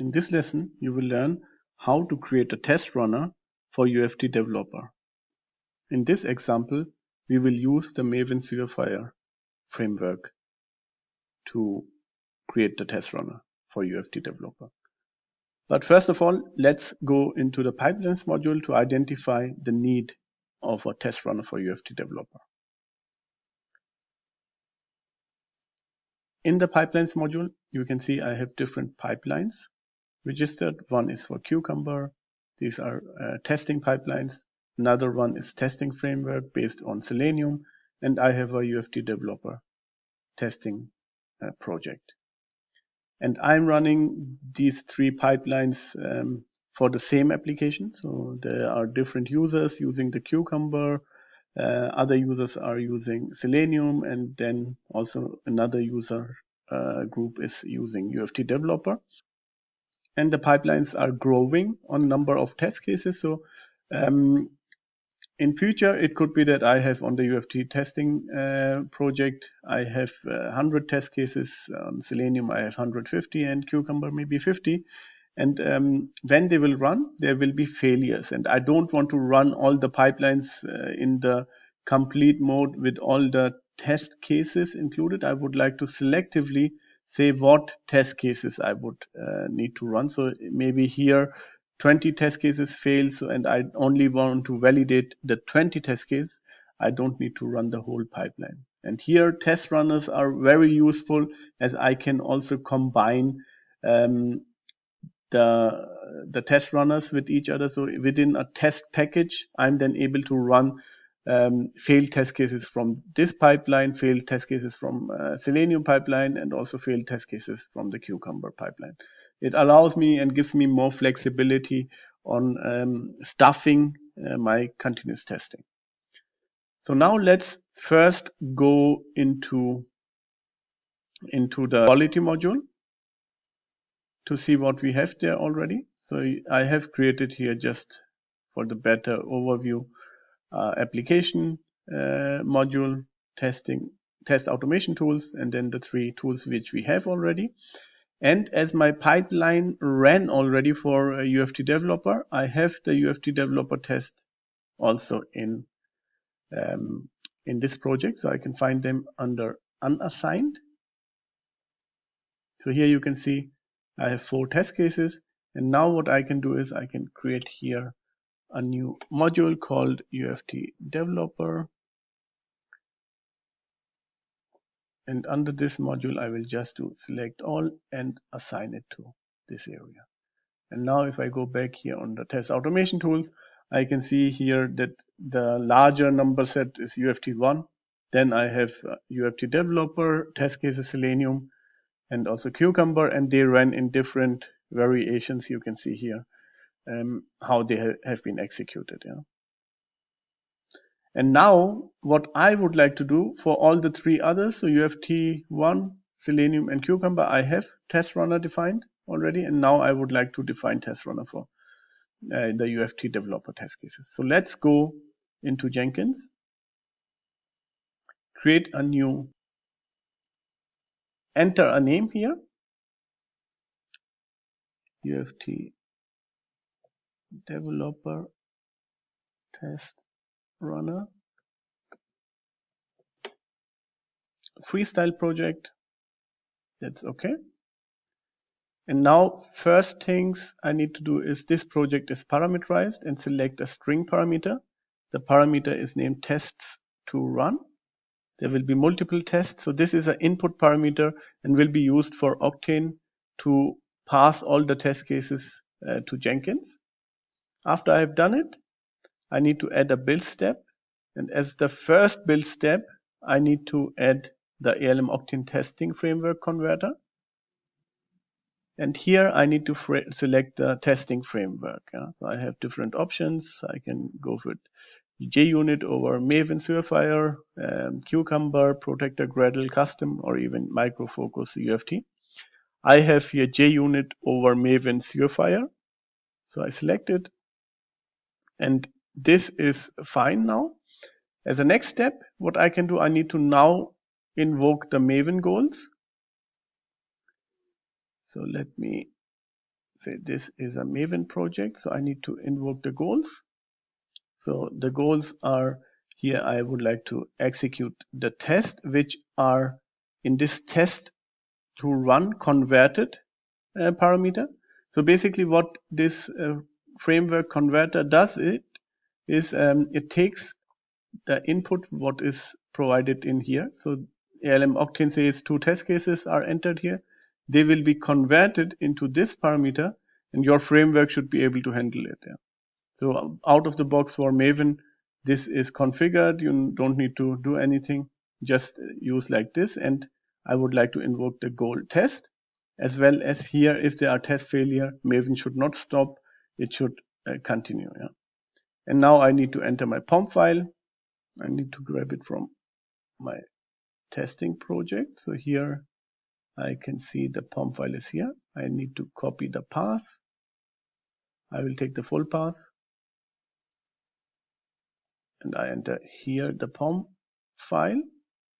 In this lesson, you will learn how to create a test runner for UFT Developer. In this example, we will use the Maven Surefire framework to create the test runner for UFT Developer. But first of all, let's go into the pipelines module to identify the need of a test runner for UFT Developer. In the pipelines module, you can see I have different pipelines registered. One is for Cucumber. These are testing pipelines. Another one is testing framework based on Selenium. And I have a UFT Developer testing project. And I'm running these three pipelines for the same application. So there are different users using the Cucumber. Other users are using Selenium, and then also another user group is using UFT Developer. And the pipelines are growing on number of test cases. So in future, it could be that I have on the UFT testing project, I have 100 test cases. On Selenium, I have 150, and Cucumber maybe 50. And when they will run, there will be failures. And I don't want to run all the pipelines in the complete mode with all the test cases included. I would like to selectively say what test cases I would need to run. So maybe here 20 test cases fail, and I only want to validate the 20 test cases. I don't need to run the whole pipeline. And here test runners are very useful, as I can also combine the test runners with each other. So within a test package, I'm then able to run failed test cases from this pipeline, failed test cases from Selenium pipeline, and also failed test cases from the Cucumber pipeline. It allows me and gives me more flexibility on staffing my continuous testing. So now let's first go into the quality module to see what we have there already. So I have created here, just for the better overview, application module, test automation tools, and then the three tools which we have already. And as my pipeline ran already for UFT Developer, I have the UFT Developer test also in this project. So I can find them under unassigned. So here you can see I have 4 test cases. And now what I can do is I can create here a new module called UFT Developer. And under this module, I will just do select all and assign it to this area. And now if I go back here on the test automation tools, I can see here that the larger number set is UFT1. Then I have UFT Developer, test cases Selenium, and also Cucumber, and they ran in different variations. You can see here how they have been executed. Yeah. And now what I would like to do for all the 3 others, so UFT1, Selenium, and Cucumber, I have TestRunner defined already, and now I would like to define TestRunner for the UFT Developer test cases. So let's go into Jenkins, create a new, enter a name here, UFT Developer Test Runner, freestyle project. That's okay. And now first things I need to do is this project is parameterized, and select a string parameter. The parameter is named tests to run. There will be multiple tests. So this is an input parameter and will be used for Octane to pass all the test cases to Jenkins. After I have done it, I need to add a build step. And as the first build step, I need to add the ALM Octane-testing framework converter. And here I need to select the testing framework. Yeah. So I have different options. I can go with JUnit over Maven Surefire, Cucumber, Protector, Gradle, Custom, or even Micro Focus UFT. I have here JUnit over Maven Surefire. So I select it. And this is fine now. As a next step, what I can do, I need to now invoke the Maven goals. So let me say this is a Maven project, so I need to invoke the goals. So the goals are here. I would like to execute the test, which are in this test to run converted parameter. So basically what this framework converter does is it takes the input what is provided in here. So ALM Octane says 2 test cases are entered here. They will be converted into this parameter, and your framework should be able to handle it. Yeah. So out of the box for Maven, this is configured. You don't need to do anything. Just use like this. And I would like to invoke the goal test, as well as here, if there are test failure, Maven should not stop. It should continue. Yeah. And now I need to enter my POM file. I need to grab it from my testing project. So here I can see the POM file is here. I need to copy the path. I will take the full path and I enter here the POM file,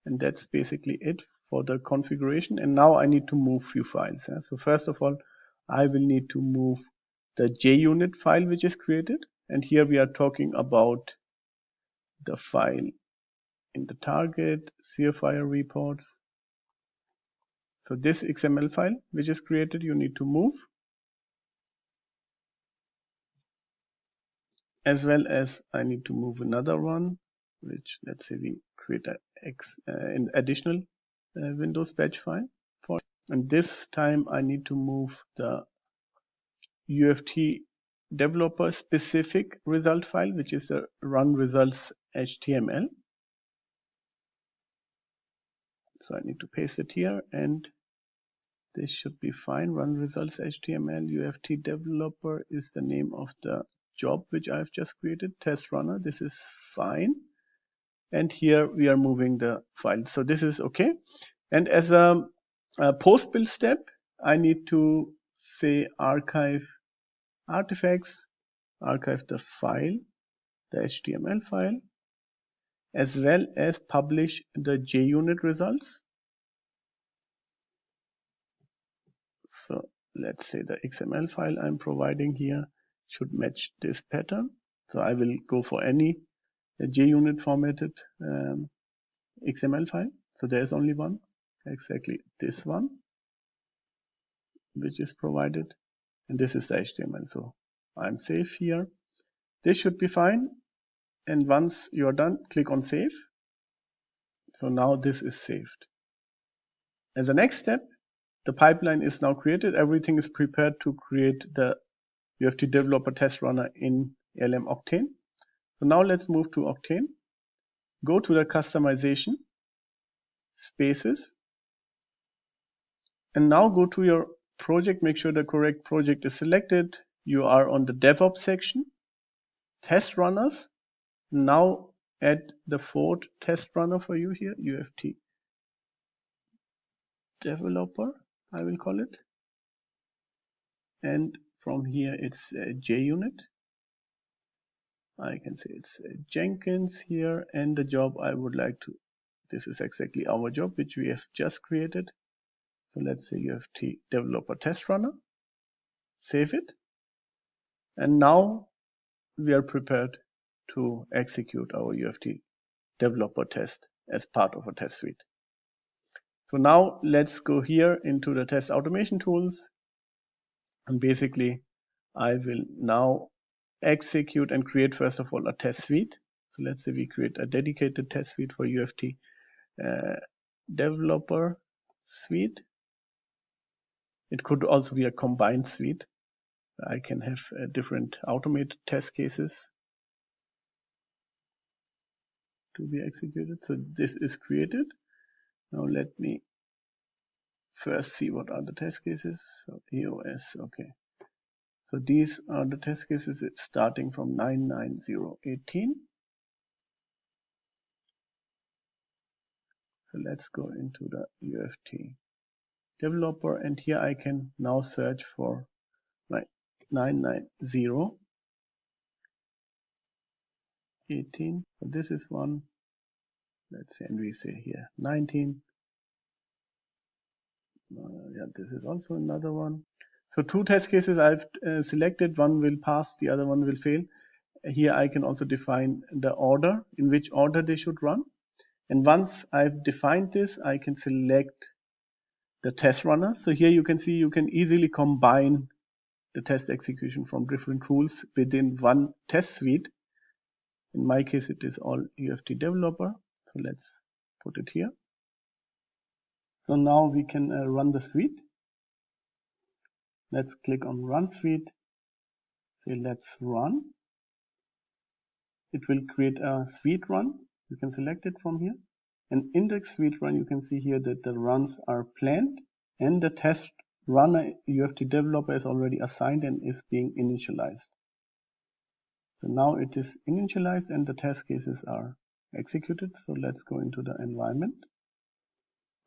and that's basically it for the configuration. And now I need to move few files. Yeah? So first of all, I will need to move the JUnit file which is created, and here we are talking about the file in the target CFIR reports. So this XML file which is created, you need to move, as well as I need to move another one, which let's say we create an additional Windows batch file for, and this time I need to move the UFT developer specific result file, which is the run results HTML. So I need to paste it here, and this should be fine. Run results HTML. UFT developer is the name of the job which I've just created. TestRunner. This is fine. And here we are moving the file. So this is okay. And as a post build step, I need to say archive artifacts, archive the file, the HTML file, as well as publish the JUnit results. So let's say the XML file I'm providing here should match this pattern. So I will go for any JUnit formatted XML file. So there's only one, exactly this one, which is provided. And this is the HTML. So I'm safe here. This should be fine. And once you're done, click on save. So now this is saved. As a next step, the pipeline is now created. Everything is prepared to create the UFT Developer Test Runner in ALM Octane. So now let's move to Octane. Go to the customization, spaces, and now go to your project. Make sure the correct project is selected. You are on the DevOps section, test runners. Now add the fourth test runner for you here, UFT Developer, I will call it. And from here it's JUnit. I can say it's Jenkins here, and the job I would like to, this is exactly our job which we have just created. So let's say UFT Developer Test Runner, save it, and now we are prepared to execute our UFT Developer Test as part of a test suite. So now let's go here into the test automation tools, and basically I will now execute and create first of all a test suite. So let's say we create a dedicated test suite for UFT Developer Suite. It could also be a combined suite. I can have different automated test cases to be executed. So this is created. Now let me first see what are the test cases. So EOS, okay. So these are the test cases starting from 99018. So let's go into the UFT developer, and here I can now search for 99018. So this is one. Let's say, and we say here 19. Yeah, this is also another one. So 2 test cases I've selected, one will pass, the other one will fail. Here I can also define the order, in which order they should run. And once I've defined this, I can select the test runner. So here you can see you can easily combine the test execution from different tools within one test suite. In my case, it is all UFT Developer. So let's put it here. So now we can run the suite. Let's click on Run Suite. Say let's run. It will create a suite run. You can select it from here. And in the suite run, you can see here that the runs are planned and the test runner UFT Developer is already assigned and is being initialized. So now it is initialized and the test cases are executed. So let's go into the environment.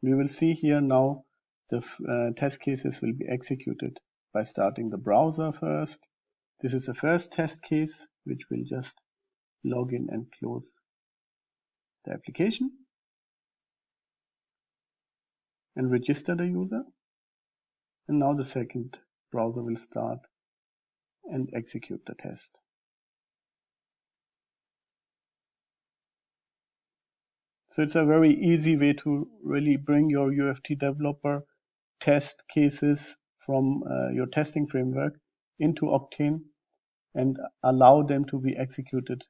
We will see here now the test cases will be executed by starting the browser first. This is the first test case, which will just log in and close the application and register the user. And now the second browser will start and execute the test. So it's a very easy way to really bring your UFT developer test cases from your testing framework into Octane and allow them to be executed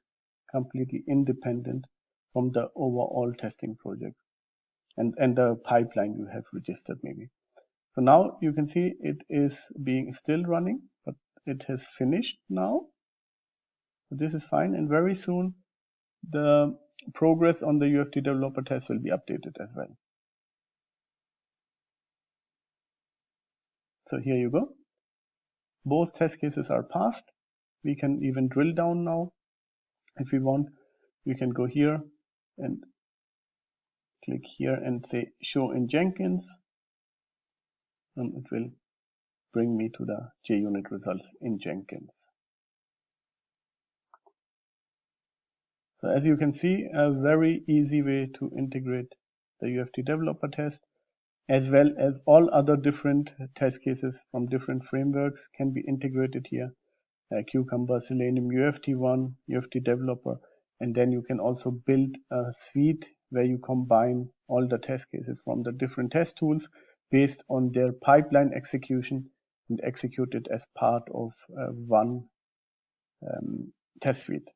completely independent from the overall testing project and the pipeline you have registered maybe. So now you can see it is being still running, but it has finished now. So this is fine, and very soon the progress on the UFT developer test will be updated as well. So here you go. Both test cases are passed. We can even drill down now. If we want, we can go here and click here and say show in Jenkins, and it will bring me to the JUnit results in Jenkins. So as you can see, a very easy way to integrate the UFT developer test, as well as all other different test cases from different frameworks can be integrated here. Cucumber, Selenium, UFT1, UFT developer, and then you can also build a suite where you combine all the test cases from the different test tools based on their pipeline execution and execute it as part of one test suite.